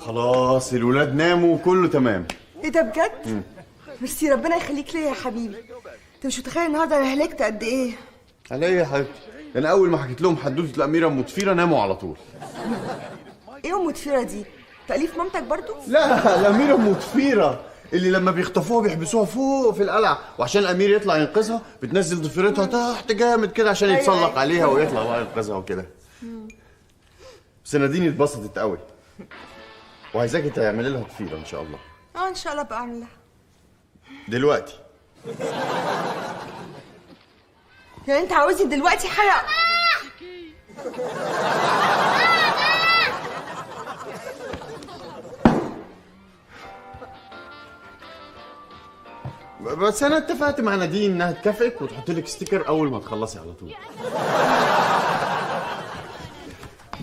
خلاص الولاد ناموا وكله تمام. ايه ده بجد؟ ميرسي، ربنا يخليك ليا يا حبيبي. انت مش متخيل النهارده انا هلكت قد ايه. على ايه يا حبيبتي؟ انا اول ما حكيت لهم حدوته الاميره ام تفيره ناموا على طول. ايه ام تفيره دي؟ تأليف مامتك برضو؟ لا الاميره ام تفيره اللي لما بيخطفوها بيحبسوها فوق في القلعه، وعشان الامير يطلع ينقذها بتنزل ضفيرتها تحت جامد كده عشان يتسلق عليها ويطلع بقى ينقذها وكده. بس نادين اتبسطت قوي وعايزاكي تعملي لها ضفيره ان شاء الله. ان شاء الله بعملها دلوقتي. يعني انت عاوزني دلوقتي حلقه؟ بس انا اتفقت مع نادين انها تكافئك وتحط لك ستيكر اول ما تخلصي على طول.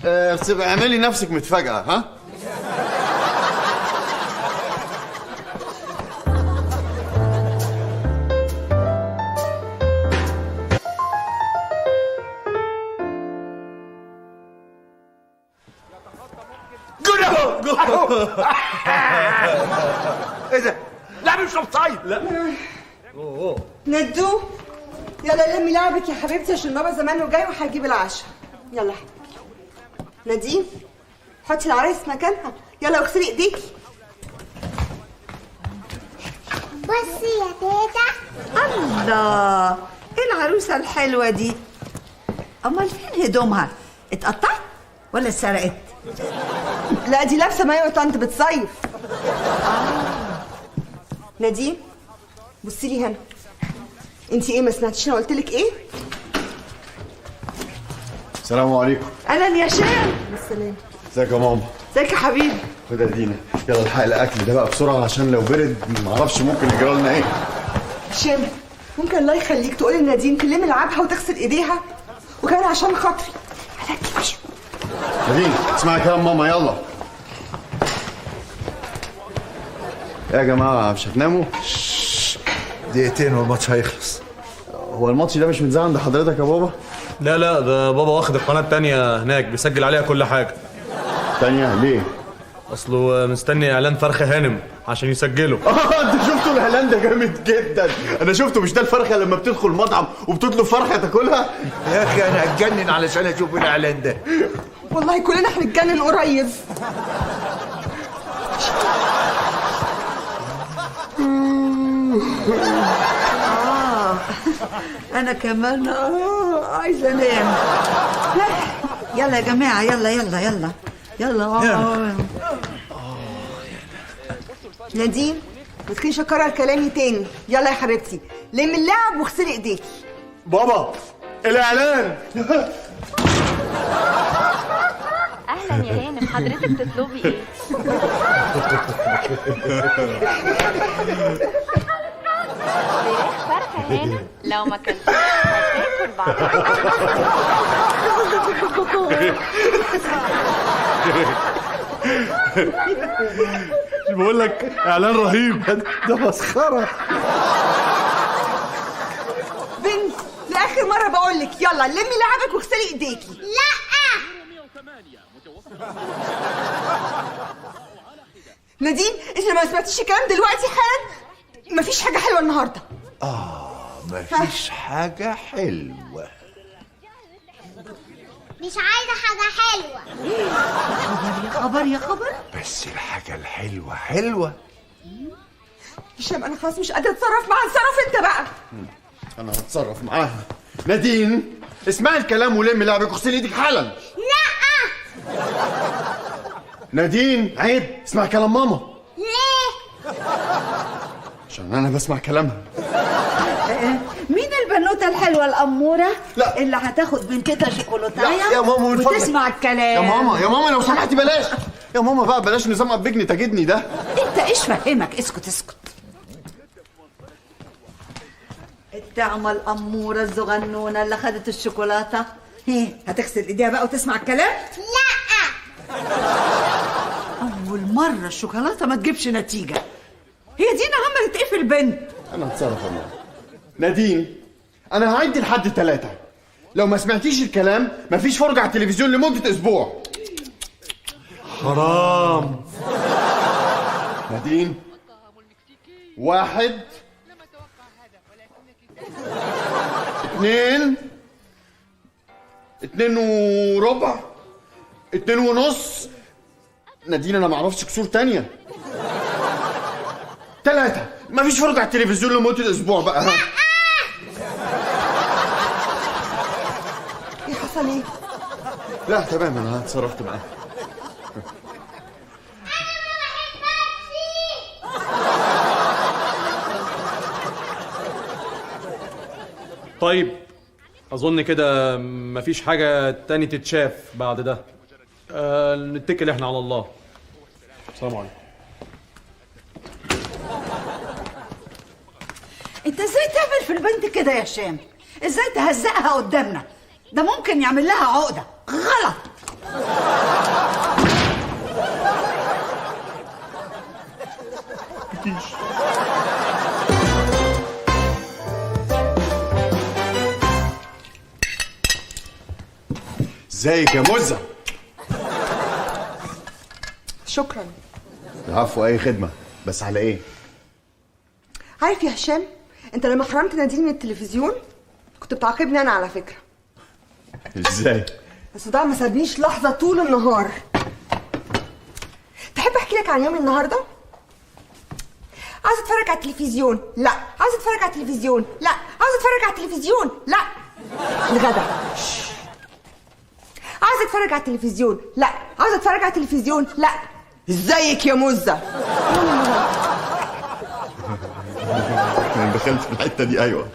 بس اعملي نفسك متفاجئه ها؟ ايه ده؟ لا مش اوفسايد. لا ندو يلا لمي لعبك يا حبيبتي عشان بابا زمانه جاي وهجيب العشاء. يلا نادين حطي العرايس مكانها. يلا واغسلي ايديكي. بصي يا تيتا. الله، ايه العروسه الحلوه دي؟ امال فين هدومها؟ اتقطعت ولا اتسرقت؟ لا دي لابسه مايو طنط بتصيف. نادين بصي لي هنا. انت ايه ما سمعتيش انا قلت لك ايه؟ السلام عليكم. اهلا يا شام. بالسلامه. ازيك يا ماما؟ ازيك يا حبيبي؟ خد يا دينا يلا الحق الاكل ده بقى بسرعه عشان لو برد معرفش ممكن يجرى لنا ايه. هشام ممكن الله يخليك تقولي لنادين تلم لعابها وتغسل ايديها وكمان عشان خاطري. نادين اسمعي كلام ماما يلا. يا جماعه مش هتناموا؟ دقيقتين والماتش هيخلص. هو الماتش ده مش متذاع عند حضرتك يا بابا؟ لا ده بابا واخد القناه التانيه هناك بيسجل عليها كل حاجه. تانية ليه؟ اصله مستني اعلان فرخه هانم عشان يسجله. انت شفتوا الاعلان ده جامد جدا. انا شفته. مش ده الفرخه لما بتدخل مطعم وبتطلب فرخه تاكلها؟ يا اخي انا هتجنن علشان اشوف الاعلان ده. والله كلنا هنتجنن قريب. انا كمان عايزه انام. يلا يا جماعه يلا يلا يلا يلا. نادين ما تكونيش اكرر كلامي تاني. يلا يا حبيبتي لمي اللعب واغسلي ايديكي. بابا الاعلان. اهلا يا هانم، حضرتك تطلبي ايه؟ فراخ فرخه هانم، لو ما كلتيش هتاكل بعضها. بقول لك اعلان رهيب. ده مسخره. بنت لاخر مره بقول لك يلا لمي لعبك واغسلي ايديكي. لا نادين انت لما سمعتيش الكلام دلوقتي حالا مفيش حاجه حلوه النهارده. مفيش حاجة حلوة. مش عايزة حاجة حلوة. يا خبر يا خبر. بس الحاجة الحلوة حلوة. هشام انا خلاص مش قادره اتصرف معاها. اتصرف انت بقى. انا هتصرف معاها. نادين اسمعي الكلام ولمي لعبك واغسلي ايدك حالا. لا نادين عيب اسمع كلام ماما. ليه؟ عشان انا بسمع كلامها. مين البنوته الحلوه الاموره؟ لا. اللي هتاخد من كده شوكولاتايه لا يا ماما من فضلك. وتسمع الكلام. يا ماما لو سمحتي بلاش. يا ماما بقى بلاش نظام ابجني تجدني ده. انت ايش فهمك؟ اسكت. الطعمه الاموره الصغنونه اللي خدت الشوكولاته هتغسل ايديها بقى وتسمع الكلام؟ لا اول مره الشوكولاته ما تجيبش نتيجه. هي دينا عملت ايه في البنت؟ انا هتصرف يا ماما. نادين انا هعدي لحد 3. لو ما سمعتيش الكلام مفيش فرجة على التلفزيون لمدة اسبوع. حرام. نادين 1 2 2 وربع 2 ونص. نادين انا معرفش كسور تانية. 3. مفيش فرجة على التلفزيون لمدة الاسبوع بقى. ها ايه حصل ايه؟ لا تمام انا اتصرفت معاه. طيب اظن كده مفيش حاجه تاني تتشاف بعد ده. نتكل احنا على الله. السلام عليكم. انت ازاي تعمل في البنت كده يا هشام؟ ازاي تهزقها قدامنا؟ ده ممكن يعمل لها عقده. غلط. ازيك يا مزة؟ شكرا. العفو، اي خدمة، بس على ايه؟ عارف يا هشام، انت لما حرمت نادين من التلفزيون كنت بتعاقبني انا على فكره. ازاي؟ بس ده ما سابنيش لحظه طول النهار. تحب احكي لك عن يوم النهارده؟ عايز اتفرج على التلفزيون، لا. عايز اتفرج على التلفزيون، لا. عايز اتفرج على التلفزيون، لا. الغدا. عايز اتفرج على التلفزيون، لا. عايز اتفرج على التلفزيون، لا. ازيك يا مزة؟ انا دخلت في الحتة دي. ايوه.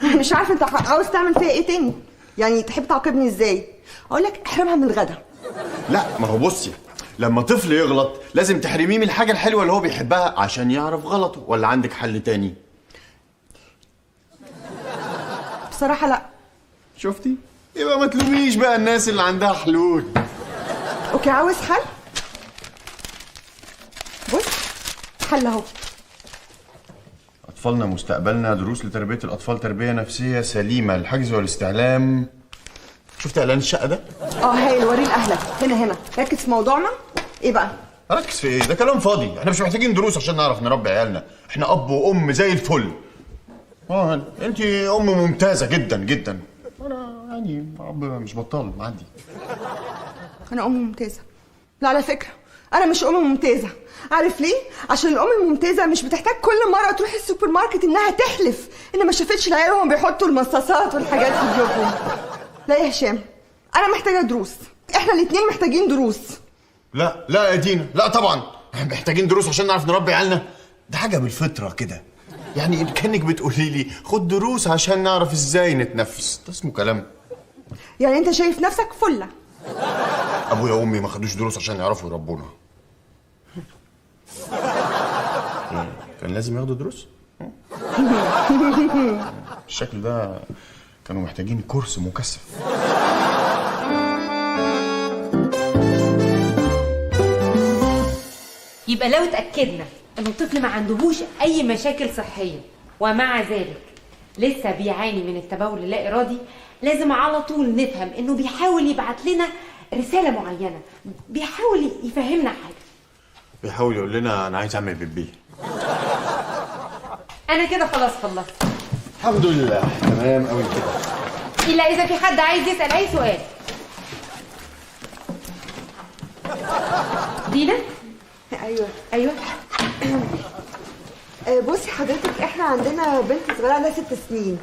مش عارفه انت عاوز تعمل فيها ايه تاني؟ يعني تحب تعاقبني ازاي؟ اقول لك احرمها من الغدا. لا ما هو بصي، لما طفل يغلط لازم تحرميه من الحاجة الحلوة اللي هو بيحبها عشان يعرف غلطه، ولا عندك حل تاني؟ بصراحه لا. شفتي؟ يبقى ما تلوميش بقى الناس اللي عندها حلول. اوكي، عاوز حل؟ بص، حل اهو. أطفالنا مستقبلنا، دروس لتربية الأطفال، تربية نفسية سليمة، الحجز والاستعلام. شفت إعلان الشقة ده؟ هايل، وريه لأهلك. هنا ركز في موضوعنا. إيه بقى؟ أركز في إيه؟ ده كلام فاضي، إحنا مش محتاجين دروس عشان نعرف نربي عيالنا، إحنا أب وأم زي الفل. أنت أم ممتازة جدا جدا. أنا يعني أب مش بطال معدي. أنا أم ممتازة. لا على فكرة، أنا مش أم ممتازة. عارف ليه؟ عشان الأم الممتازة مش بتحتاج كل مرة تروح السوبر ماركت إنها تحلف إن ما شافتش العيال وهم بيحطوا المصاصات والحاجات في جيوبهم. لا يا هشام، أنا محتاجة دروس. إحنا الاتنين محتاجين دروس. لا يا دينا، لا طبعا احنا محتاجين دروس عشان نعرف نربي عيالنا. ده حاجة بالفطرة كده، يعني كأنك بتقولي لي خد دروس عشان نعرف ازاي نتنفس. ده اسمه كلام؟ يعني أنت شايف نفسك فلة؟ أبويا وأمي ما خدوش دروس عشان يعرفوا يربونا. كان لازم ياخدوا دروس؟ الشكل ده كانوا محتاجين كورس مكثف. يبقى لو اتأكدنا ان الطفل ما عندهوش اي مشاكل صحية ومع ذلك لسه بيعاني من التبول اللا ارادي، لازم على طول نفهم انه بيحاول يبعت لنا رسالة معينة، بيحاول يفهمنا حاجة، بيحاول يقول لنا انا عايز اعمل بيبي. انا كده خلاص خلصت. الحمد لله تمام قوي كده. الا اذا في حد عايز يسأل اي سؤال. دينا؟ ايوه. بصي حضرتك، احنا عندنا بنت صغيره عندها 6 سنين.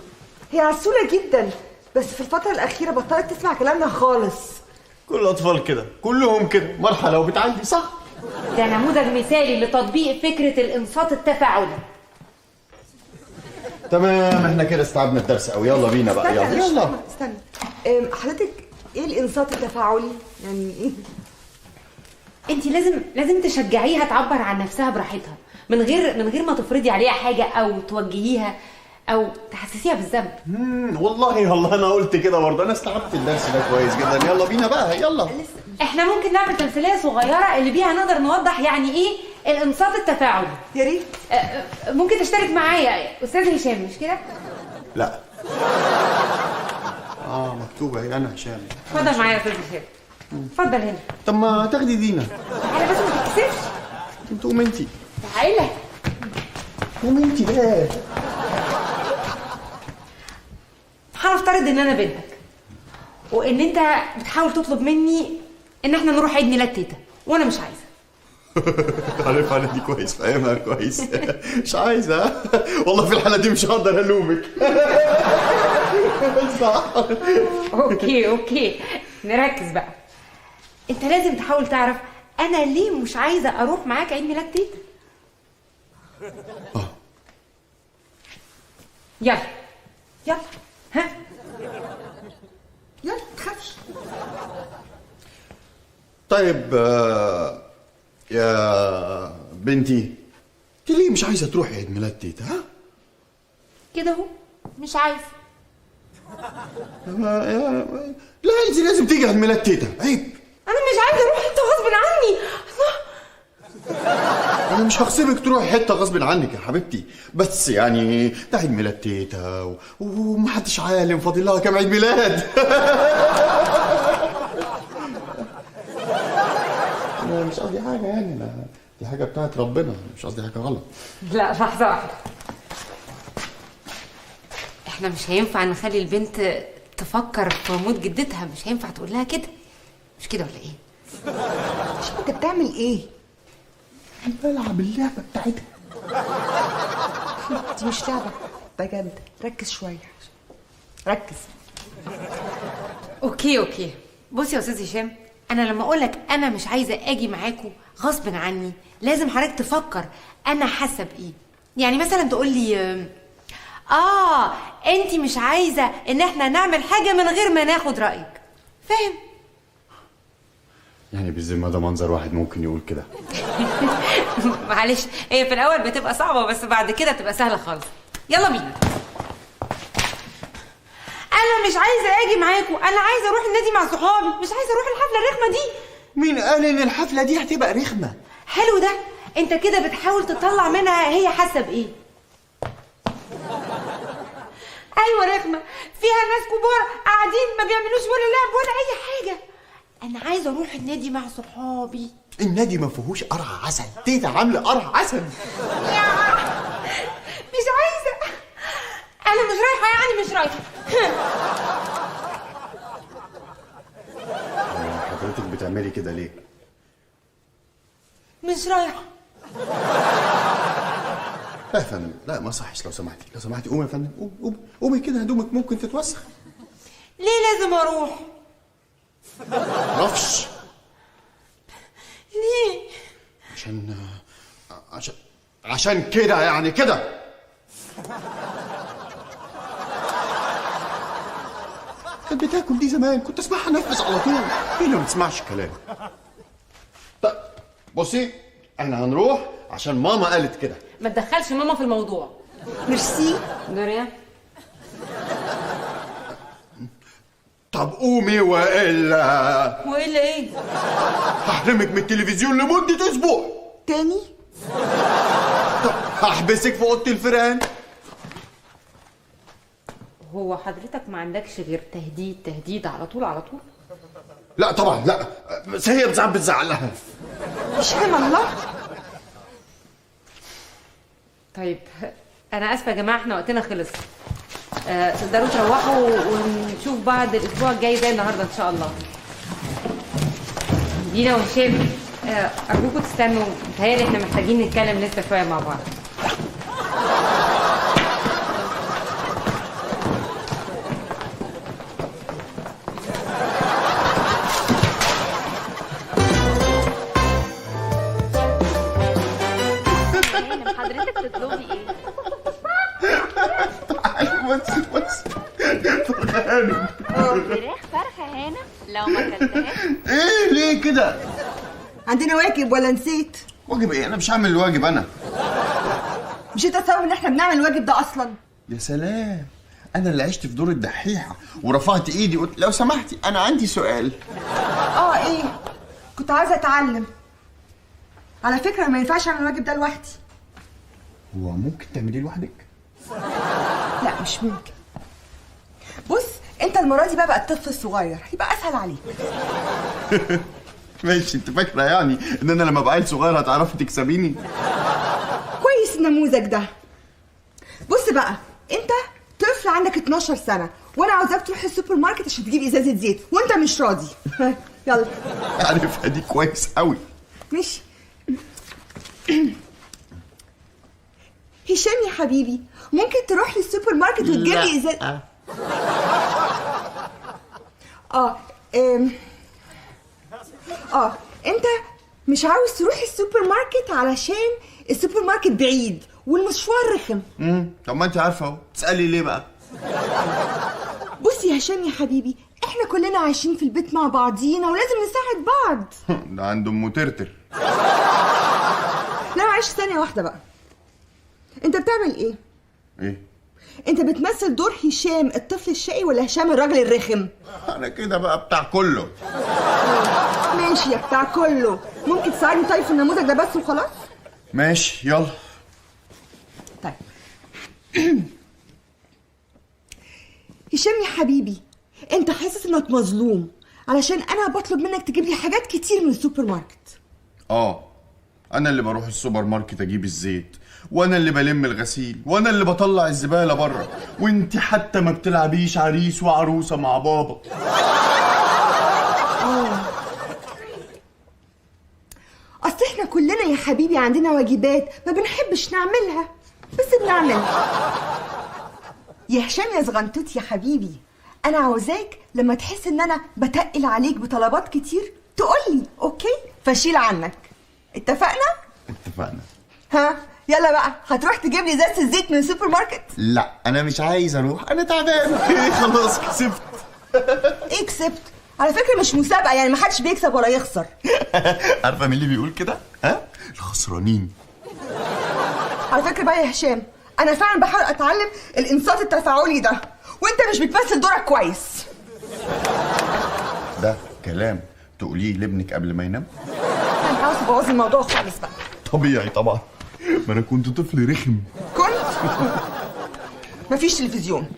هي عسوله جدا، بس في الفتره الاخيره بطلت تسمع كلامنا خالص. كل الاطفال كده، كلهم كده، مرحله وبتعدي. صح، ده نموذج مثالي لتطبيق فكره الانصات التفاعلي. تمام، احنا كده استوعبنا الدرس قوي. يلا بينا بقى. يلا استنى. حضرتك ايه الانصات التفاعلي؟ يعني ايه؟ انت لازم تشجعيها تعبر عن نفسها براحتها، من غير ما تفرضي عليها حاجه او توجهيها او تحسسيها بالذنب. والله انا قلت كده برضه، انا استوعبت الدرس ده كويس جدا. يلا بينا بقى، يلا. احنا ممكن نعمل تمثيليه صغيره اللي بيها نقدر نوضح يعني ايه الانصات التفاعلي. يا ريت. ممكن تشترك معايا استاذ هشام، مش كده؟ لا. مكتوبه اهي، انا هشام. اتفضل معايا يا استاذ هشام. اتفضل هنا. طب ما تاخدي دينا. تعالى بس ما تتكسفش. قومي انتي. تعالى. قومي انتي بقى. هنفترض ان انا بنتك وان انت بتحاول تطلب مني ان احنا نروح عيد ميلاد تيتا وانا مش عايزه. عارف انا دي كويس، فاهمها كويس. مش عايزه. والله في الحاله دي مش هقدر الومك. صح. اوكي نركز بقى. انت لازم تحاول تعرف انا ليه مش عايزه اروح معاك عيد ميلاد تيتا. يلا ها يلا تخافش. طيب يا بنتي، انت ليه مش عايزه تروحي عيد ميلاد تيتا؟ ها كده اهو مش عايزه. لا انت لازم تيجي عيد ميلاد تيتا، عيب. انا مش عايزه اروح حته غصب عني. انا مش هغصبك تروحي حته غصب عنك يا حبيبتي، بس يعني ده عيد ميلاد تيتا ومحدش عالم فاضل لها كام عيد ميلاد. انا مش قصدي حاجه يعني، دي حاجه بتاعت ربنا، مش قصدي حاجه غلط. لا لحظه واحده، احنا مش هينفع نخلي البنت تفكر في موت جدتها، مش هينفع تقول لها كده، مش كده ولا ايه؟ شوف انت بتعمل ايه؟ بلعب اللعبه بتاعتها. دي مش لعبه بجد، ركز شويه، ركز. اوكي بصي يا استاذ هشام، انا لما اقولك انا مش عايزه اجي معاكوا غصب عني لازم حضرتك تفكر انا حاسه بايه. يعني مثلا تقول لي انت مش عايزه ان احنا نعمل حاجه من غير ما ناخد رايك، فاهم؟ يعني بالذمه ده منظر واحد ممكن يقول كده؟ معلش، هي في الاول بتبقى صعبه بس بعد كده بتبقى سهله خالص. يلا بينا. انا مش عايزه اجي معاكم، انا عايزه اروح النادي مع صحابي، مش عايزه اروح الحفله الرخمه دي. مين قال ان الحفله دي هتبقى رخمه؟ حلو ده، انت كده بتحاول تطلع منها هي حاسه بايه. ايوه رخمه، فيها ناس كبار قاعدين ما بيعملوش ولا لعب ولا اي حاجه. انا عايزه اروح النادي مع صحابي. النادي ما فيهوش قرع عسل، تيتا عامله قرع عسل. مش عايزه، انا مش رايحه يعني مش رايحه. حضرتك بتعملي كده ليه؟ مش رايحه. لا يا فندم، لا ما صحش، لو سمحتي قومي يا فندم، قومي كده، هدومك ممكن تتوسخ. ليه لازم اروح؟ معرفش ليه؟ عشان كده يعني كده. كانت بتاكل دي زمان، كنت اسمعها نفس على طول، هي اللي ما بتسمعش كلام. طيب بصي، احنا هنروح عشان ماما قالت كده. ما تدخلش ماما في الموضوع. ميرسي. دوريا، طب قومي والا ايه؟ هحرمك من التلفزيون لمدة اسبوع تاني؟ طب هحبسك في اوضة الفيران. هو حضرتك ما عندكش غير تهديد على طول؟ لا طبعا لا، بس هي بتزعلها. مش فاهم الله. طيب انا اسفه يا جماعه، احنا وقتنا خلص. تقدروا تروحوا ونشوف بعض الاسبوع الجاي زي النهارده ان شاء الله. دينا وهشام، ارجوكم تستنوا، متهيألي احنا محتاجين نتكلم لسه شويه مع بعض. حضرتك تطلبي ايه؟ بس فرخانة. فراخ فرخة هنا لو ما اكلتهاش. ايه ليه كده؟ عندنا واجب ولا نسيت؟ واجب ايه؟ انا مش هعمل الواجب انا. مش انت سبب ان احنا بنعمل الواجب ده اصلا؟ يا سلام، انا اللي عشت في دور الدحيحة ورفعت ايدي قلت لو سمحتي انا عندي سؤال. ايه؟ كنت عايزه اتعلم. على فكره ما ينفعش اعمل الواجب ده لوحدي. هو ممكن تعمليه لوحدك؟ لا مش ممكن. بص، انت المره دي بقى الطفل الصغير، هيبقى اسهل عليك. ماشي، انت فاكره يعني ان انا لما ابقى عيل صغير هتعرفي تكسبيني؟ كويس النموذج ده. بص بقى، انت طفل عندك 12 سنه وانا عاوزاك تروح السوبر ماركت عشان تجيب ازازه زيت وانت مش راضي. يلا. عارفها دي كويس قوي. ماشي. هشام يا حبيبي، ممكن تروح للسوبر ماركت وتجيب لي ازازه؟ انت مش عاوز تروح السوبر ماركت علشان السوبر ماركت بعيد والمشوار رخم. طب ما انت عارفه اهو، تسالي ليه بقى؟ بص يا هشام يا حبيبي، احنا كلنا عايشين في البيت مع بعضينا ولازم نساعد بعض. ده عند ام ترتر. لا معلش، ثانيه واحده بقى. انت بتعمل ايه؟ ايه؟ انت بتمثل دور هشام الطفل الشقي ولا هشام الراجل الرخم؟ انا كده بقى بتاع كله. ماشي يا بتاع كله، ممكن تساعدني طيب في النموذج ده بس وخلاص؟ ماشي يلا. طيب. هشام يا حبيبي، انت حاسس انك مظلوم علشان انا بطلب منك تجيب لي حاجات كتير من السوبر ماركت. انا اللي بروح السوبر ماركت اجيب الزيت، وانا اللي بلم الغسيل، وانا اللي بطلع الزباله بره، وانت حتى ما بتلعبيش عريس وعروسه مع بابا. اصل احنا كلنا يا حبيبي عندنا واجبات ما بنحبش نعملها بس بنعملها. يا هشام يا زغنطوط يا حبيبي، انا عاوزاك لما تحس ان انا بتقل عليك بطلبات كتير تقولي اوكي فشيل عنك. اتفقنا؟ اتفقنا. ها يلا بقى، هتروح تجيب لي ازازه الزيت من السوبر ماركت؟ لا انا مش عايز اروح، انا تعبان. خلاص كسبت. ايه كسبت؟ على فكره مش مسابقه، يعني محدش بيكسب ولا يخسر. عارفه مين اللي بيقول كده؟ الخسرانين. على فكره بقى يا هشام، انا فعلا بحاول اتعلم الانصات التفاعلي ده وانت مش بتمثل دورك كويس. ده كلام تقوليه لابنك قبل ما ينام؟ انت عاوز تبوظ الموضوع خالص بقى. طبيعي طبعا، ما انا كنت طفل رخم. كنت؟ مفيش تلفزيون.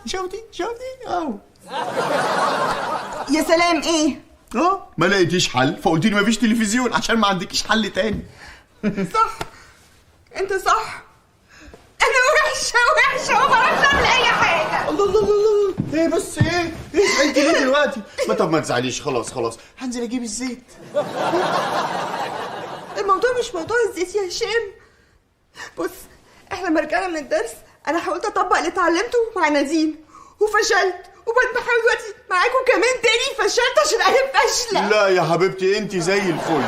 شوتي يا سلام. ايه؟ ما لقيتيش حل فقلت لي مفيش تلفزيون عشان ما عندكيش حل تاني. صح، انت صح. انا وحشه وما بعرفش اعمل اي حاجه. الله ايه بس ايه زعلتي ليه دلوقتي؟ طب ما تزعليش، خلاص هنزل اجيب الزيت. الموضوع مش موضوع الزيت يا هشام. بص، احنا لما رجعنا من الدرس انا حاولت اطبق اللي اتعلمته مع نادين وفشلت، وبقيت بحاول دلوقتي معاكم كمان تاني فشلت عشان انا فاشله. لا يا حبيبتي انت زي الفل،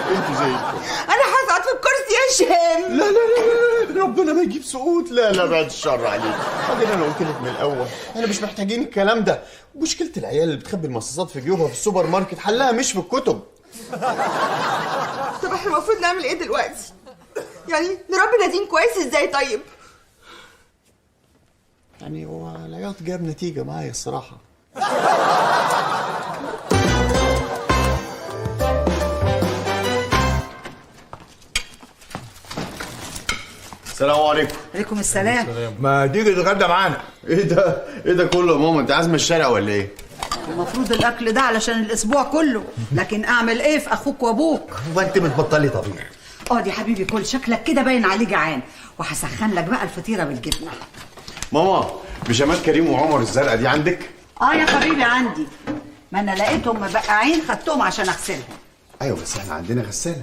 انا هسقط في الكرسي يا هشام. لا ربنا ما يجيب سقوط. لا بعد الشر عليك. بعدين انا قلت لك من الاول احنا مش محتاجين الكلام ده. مشكله العيال اللي بتخبي المصاصات في جيوبها في السوبر ماركت حلها مش في الكتب. طب احنا المفروض نعمل ايه دلوقتي؟ يعني نربي نادين كويس ازاي طيب؟ يعني هو العياط جاب نتيجه معايا الصراحه. السلام عليكم. عليكم السلام. ما تيجي تتغدى معانا. ايه ده كله يا ماما؟ انت عازمه الشارع ولا ايه؟ المفروض الاكل ده علشان الاسبوع كله، لكن اعمل ايه في اخوك وابوك؟ هو انت بتبطلي طبيعي. اقعد يا حبيبي، كل شكلك كده باين عليه جعان، وهسخن لك بقى الفطيره بالجبنه. ماما بيجامات كريم وعمر الزرقاء دي عندك؟ يا حبيبي عندي، ما انا لقيتهم مبقعين خدتهم عشان اغسلهم. ايوه بس احنا عندنا غساله.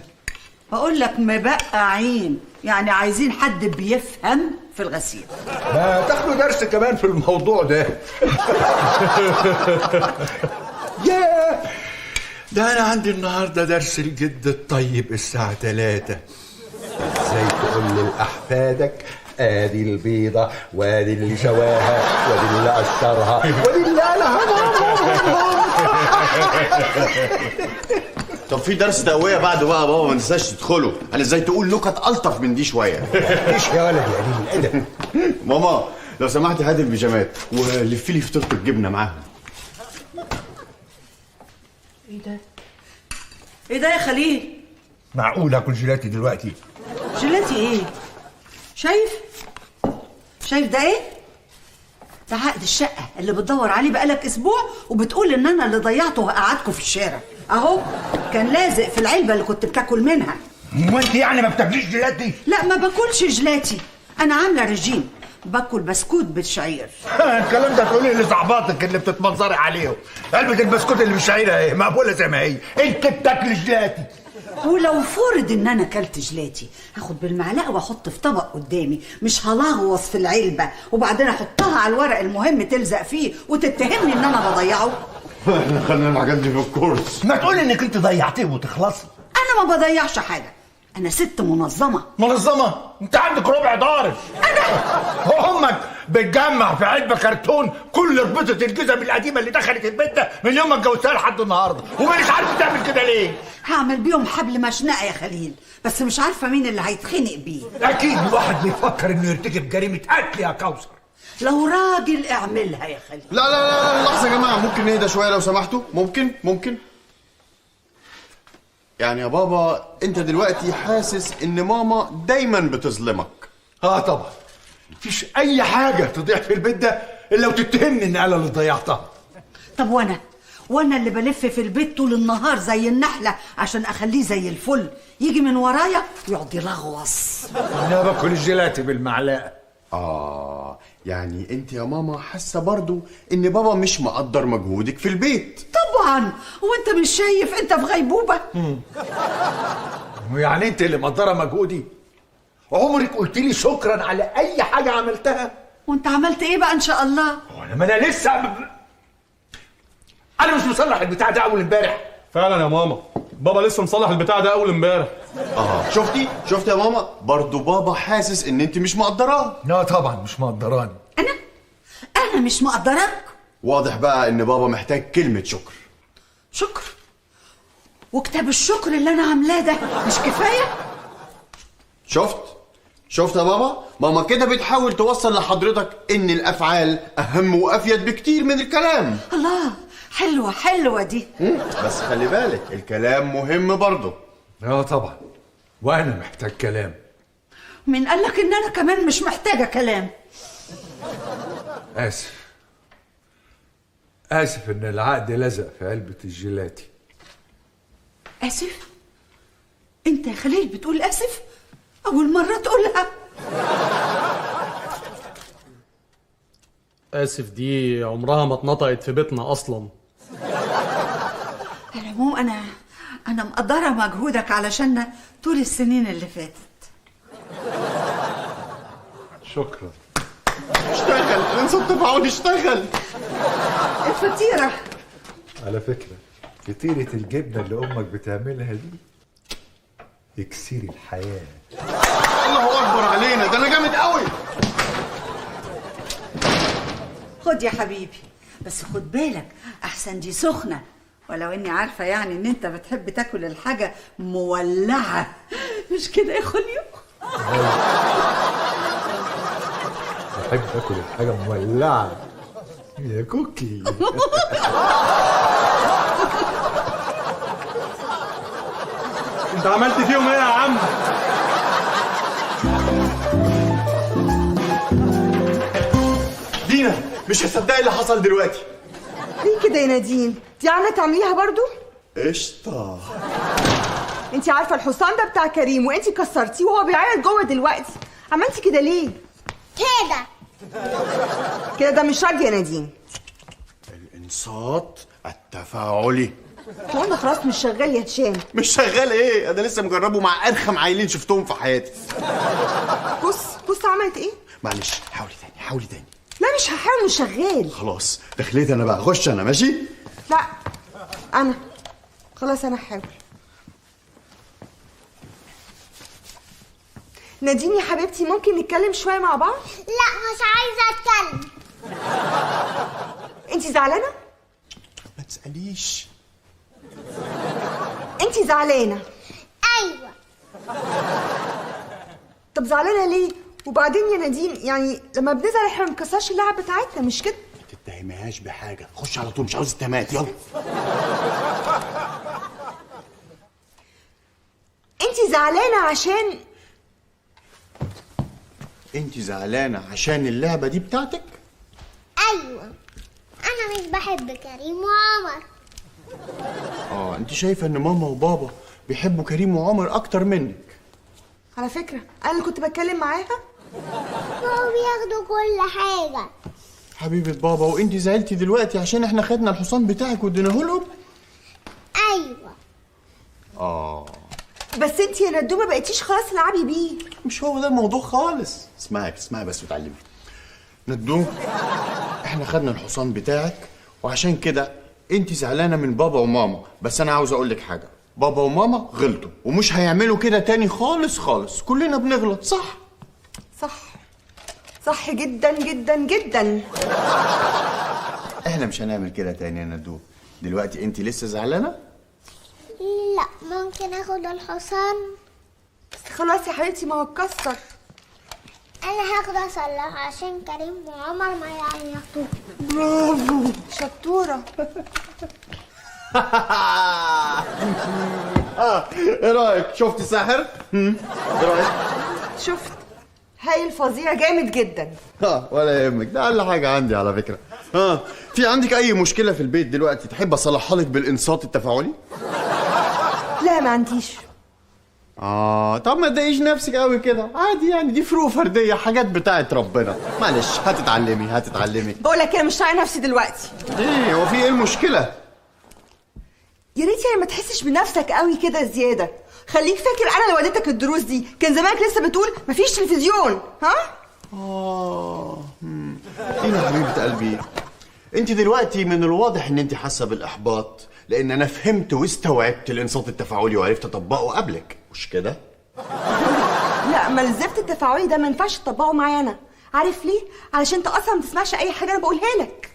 بقول لك مبقعين، يعني عايزين حد بيفهم في الغسيل. ما تاخدوا درس كمان في الموضوع ده. ياه، ده انا عندي النهارده درس الجد الطيب الساعه 3. ازاي تقول لاحفادك ادي البيضه وادي اللي شواها وادي اللي قشرها وادي اللي قالها. طب في درس تقويه بعد بقى بابا، ما تنساش تدخله. انا ازاي تقول نكت الطف من دي شويه. ايش يا ولد يا قليل الادب. ماما لو سمحتي هاتي البيجامات ولفي لي فطيره الجبنه معاهم. ايه ده يا خليل؟ معقول اكل جيلاتي دلوقتي؟ جيلاتي ايه؟ شايف ده ايه؟ ده عقد الشقة اللي بتدور عليه بقالك أسبوع وبتقول إن أنا اللي ضيعته وقعدكوا في الشارع. أهو كان لازق في العلبة اللي كنت بتاكل منها. وانت يعني ما بتاكليش جيلاتي؟ لا ما باكلش جلاتي، أنا عاملة رجيم، باكل بسكوت بالشعير. الكلام ده تقولي لصحباتك اللي بتتمنظري عليهم. علبة البسكوت اللي بالشعير اهي مقبولة زي ما هي، انت بتاكلي جيلاتي. ولو فرض ان انا اكلت جلاتي هاخد بالمعلقه واحط في طبق قدامي، مش هلغوص في العلبه وبعدين احطها على الورق المهم تلزق فيه وتتهمني ان انا بضيعه. احنا خلينا الحاجات دي في الكورس. ما تقولي انك انت ضيعتيه وتخلصي. انا ما بضيعش حاجه، انا ست منظمه. منظمة؟ انت عندك ربع ضارب. هو امك بتجمع في علبة كرتون كل ربطة الجزم القديمة اللي دخلت البيت ده من يوم ما اتجوزتها لحد النهارده، ومانيش عارف تعمل كده ليه؟ هعمل بيهم حبل مشنقه يا خليل، بس مش عارفه مين اللي هيتخنق بيه. اكيد الواحد بيفكر انه يرتكب جريمة قتل يا كوثر. لو راجل اعملها يا خليل. لا لا لا لحظة يا جماعة، ممكن نهدى شوية لو سمحتوا؟ ممكن يعني يا بابا انت دلوقتي حاسس ان ماما دايما بتظلمك؟ طبعا مفيش اي حاجة تضيع في البيت ده الا وتتهمني ان انا اللي ضيعتها. طب وانا اللي بلف في البيت طول النهار زي النحله عشان اخليه زي الفل، يجي من ورايا ويقعد يلغوص. انا باكل الجيلاتي بالمعلقة. يعني انت يا ماما حاسة برضو ان بابا مش مقدر مجهودك في البيت؟ طبعا، وانت مش شايف انت في غيبوبه؟ يعني انت اللي مقدره مجهودي؟ عمرك قلت لي شكرا على اي حاجه عملتها؟ وانت عملت ايه بقى ان شاء الله؟ ما انا لسه انا مش مصلح البتاع ده اول امبارح. فعلا يا ماما، بابا لسه مصلح البتاع ده اول امبارح. شفتي يا ماما، برضو بابا حاسس ان انت مش مقدراه. لا طبعا مش مقدراني. انا مش مقدراك. واضح بقى ان بابا محتاج كلمة شكر؟ وكتاب الشكر اللي انا عاملاه ده مش كفايه؟ شفت يا بابا، ماما كده بتحاول توصل لحضرتك ان الافعال اهم وافيد بكتير من الكلام. الله، حلوه دي. بس خلي بالك الكلام مهم برضه. طبعا، وانا محتاج كلام. مين قالك ان انا كمان مش محتاجه كلام؟ اسف ان العقد لزق في علبة الجيلاتي. اسف؟ انت يا خليل بتقول اسف؟ اول مرة تقولها. اسف دي عمرها ما اتنطقت في بيتنا اصلا. على العموم انا مقدرة مجهودك علشان طول السنين اللي فاتت. شكرا. اشتغل انسى التفاعل، اشتغل. الفطيرة على فكرة فطيرة الجبنة اللي امك بتعملها دي اكسير الحياة. الله اكبر علينا، ده انا جامد قوي. خد يا حبيبي، بس خد بالك احسن دي سخنة، ولو اني عارفة يعني ان انت بتحب تاكل الحاجة مولعة، مش كده يا خليو؟ بحب اكل الحاجة مولعة يا كوكي. انت عملت فيهم ايه يا عم؟ دينا مش هتصدقي اللي حصل دلوقتي. ليه كده يا نادين؟ دي عامله تعمليها برضو؟ قشطة. انت عارفه الحصان ده بتاع كريم وانت كسرتيه وهو بيعيط جوه دلوقتي، عملتي كده ليه؟ كده ده مش راضي يا نادين. الانصات التفاعلي. هو انا خلاص مش شغال يا هشام؟ مش شغال ايه؟ انا لسه مجربه مع ارخم عيلين شفتهم في حياتي. بص عملت ايه؟ معلش حاولي تاني. لا مش هحاول، مش شغال. خلاص دخلت انا بقى، خش انا ماشي؟ لا انا خلاص انا هحاول. نادين يا حبيبتي ممكن نتكلم شويه مع بعض؟ لا مش عايزة اتكلم. انت زعلانه؟ ما تسأليش. انت زعلانه؟ ايوه. طب زعلانه ليه؟ وبعدين يا نادين يعني لما بنزعل احنا ما بنكسرش اللعبه بتاعتنا، مش كده؟ ما تتهمهاش بحاجه، خش على طول، مش عاوز اتهامات، يلا. انت زعلانه عشان اللعبه دي بتاعتك؟ ايوه، انا مش بحب كريم وعمر. انت شايفه ان ماما وبابا بيحبوا كريم وعمر اكتر منك. على فكره انا اللي كنت بتكلم معاها. هو بياخدوا كل حاجه. حبيبه بابا، وانت زعلتي دلوقتي عشان احنا خدنا الحصان بتاعك واديناه لهم؟ ايوه. بس انت يا ندوه ما بقيتيش خلاص العبي بيه. مش هو ده الموضوع خالص. اسمعي بس وتعلمي. ندوه، احنا خدنا الحصان بتاعك وعشان كده انت زعلانه من بابا وماما، بس انا عاوز اقول لك حاجه، بابا وماما غلطوا ومش هيعملوا كده تاني خالص. كلنا بنغلط، صح؟ صح جدا جدا جدا. احنا مش هنعمل كده تاني يا ندوه. دلوقتي انت لسه زعلانه؟ لا، ممكن اخد الحصان؟ بس خلاص يا حبيبتي، ما هو اتكسر. انا هاخد اصلحه عشان كريم وعمر ما يعيطوا. برافو، شطوره. ايه رايك؟ شفتي ساحر؟ ايه رايك؟ شفت؟ هايل، فظيع، جامد جدا. ولا يهمك، ده اقل حاجه عندي على فكره. في عندك اي مشكله في البيت دلوقتي تحب اصلحها لك بالانصات التفاعلي؟ لا ما عنديش. طب ما تضايقيش نفسك قوي كده، عادي يعني، دي فروق فرديه، حاجات بتاعت ربنا، معلش هتتعلمي. بقول لك انا مش طايقه نفسي دلوقتي. ايه هو في ايه المشكله؟ يا ريت يعني ما تحسش بنفسك قوي كده زياده. خليك فاكر انا اللي وديتك الدروس دي، كان زمانك لسه بتقول مفيش تلفزيون. ايه يا حبيبه قلبي، انت دلوقتي من الواضح ان انت حاسه بالاحباط، لان انا فهمت واستوعبت الانصات التفاعلي وعرفت اطبقه قبلك، مش كده؟ لا، ما الزفت التفاعلي ده ما ينفعش تطبقه معايا انا. عارف ليه؟ علشان انت اصلا ما تسمعش اي حاجه انا بقولها لك.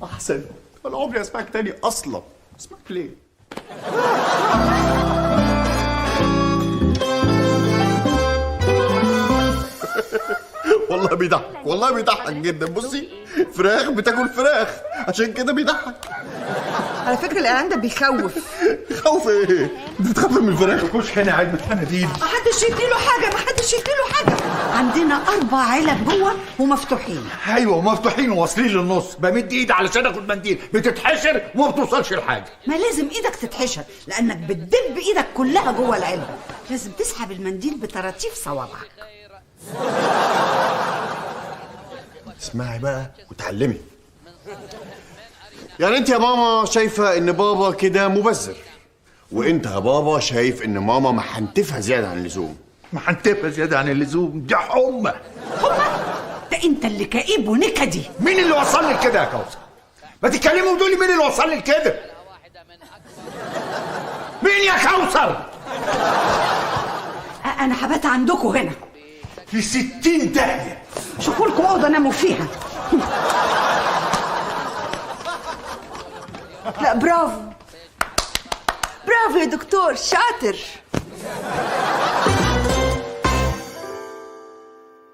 احسن، انا عمري اسمعك تاني اصلا. اسمعك ليه؟ والله بيضحك جدا. بصي، فراخ بتاكل فراخ، عشان كده بيضحك. على فكره الاعلان ده بيخوف. خوف ايه؟ انت بتخاف من الفراخ؟ خش هنا علبة مناديل. محدش يديله حاجه. عندنا 4 علب جوه ومفتوحين. ايوه ومفتوحين وواصلين للنص، بمد ايدي علشان اخد منديل، بتتحشر وما بتوصلش لحاجه. ما لازم ايدك تتحشر لانك بتدب ايدك كلها جوه العلبه. لازم تسحب المنديل بطراطيف صوابعك. اسمعي بقى وتعلمي. يعني انت يا ماما شايفه ان بابا كده مبذر، وانت يا بابا شايف ان ماما محنتفها زياده عن اللزوم. محنتفها زياده عن اللزوم؟ دي حمى. ده انت اللي كئيب ونكدي. مين اللي وصلني لكده يا كوثر؟ ما تتكلموا وتقولي مين اللي وصلني لكده؟ مين يا كوثر؟ انا هبات عندكم هنا في 60 داهيه. شوفوا لكم اوضه ناموا فيها. لا، برافو يا دكتور، شاطر.